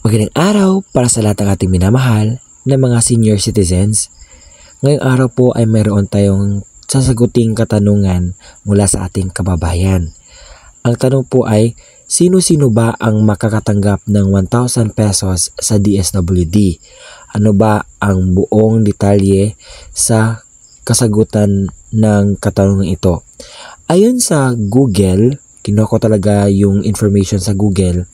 Magandang araw para sa lahat ng ating minamahal na mga senior citizens. Ngayong araw po ay mayroon tayong sasaguting katanungan mula sa ating kababayan. Ang tanong po ay, sino-sino ba ang makakatanggap ng 1,000 pesos sa DSWD? Ano ba ang buong detalye sa kasagutan ng katanungan ito? Ayon sa Google, kinuha ko talaga yung information sa Google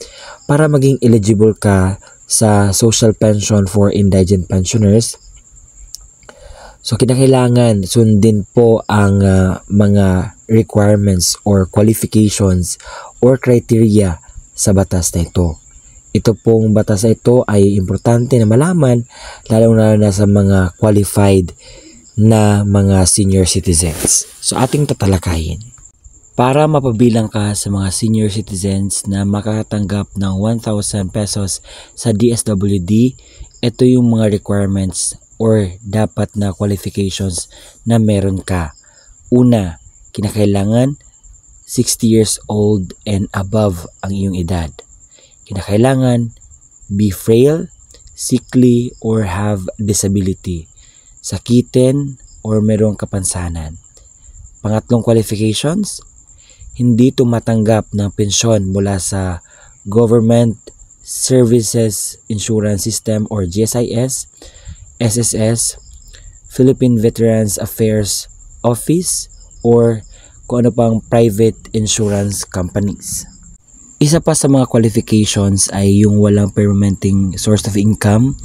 para maging eligible ka sa social pension for indigent pensioners. So kinakailangan sundin po ang mga requirements or qualifications or criteria sa batas na ito. Ito pong batas na ito ay importante na malaman lalo na sa mga qualified na mga senior citizens. So ating tatalakayin. Para mapabilang ka sa mga senior citizens na makakatanggap ng 1,000 pesos sa DSWD, ito yung mga requirements or dapat na qualifications na meron ka. Una, kinakailangan 60 years old and above ang iyong edad. Kinakailangan be frail, sickly, or have disability. Sakitin or merong kapansanan. Pangatlong qualifications, hindi tumatanggap ng pensyon mula sa Government Services Insurance System or GSIS, SSS, Philippine Veterans Affairs Office, or kung ano pang private insurance companies. Isa pa sa mga qualifications ay yung walang permanent source of income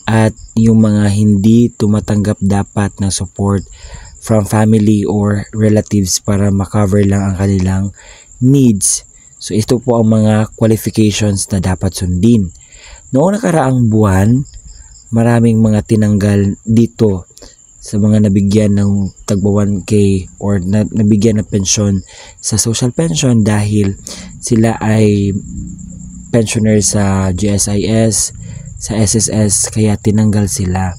at yung mga hindi tumatanggap dapat ng support from family or relatives para makover lang ang kanilang needs. So ito po ang mga qualifications na dapat sundin. Noong nakaraang buwan, maraming mga tinanggal dito sa mga nabigyan ng tagba 1K or nabigyan ng pensyon sa social pension dahil sila ay pensioner sa GSIS, sa SSS, kaya tinanggal sila.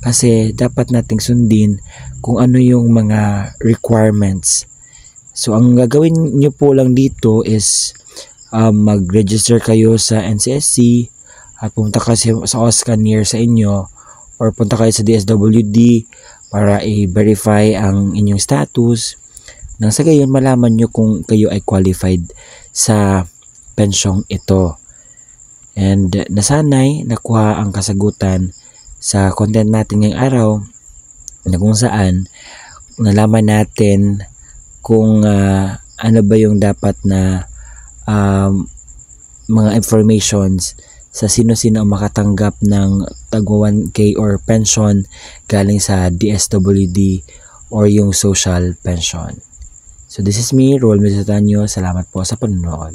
Kasi dapat nating sundin kung ano yung mga requirements. So ang gagawin nyo po lang dito is mag-register kayo sa NCSC at pumunta kayo sa OSCA near sa inyo or punta kayo sa DSWD para i-verify ang inyong status. Nang sa gayon malaman nyo kung kayo ay qualified sa pensyong ito. And nasanay nakuha ang kasagutan sa content natin ngayong araw na kung saan nalaman natin kung ano ba yung dapat na mga informations sa sino-sino ang makatanggap ng tagwa 1K or pension galing sa DSWD or yung social pension. So this is me, Roel Mesotanyo. Salamat po sa panonood.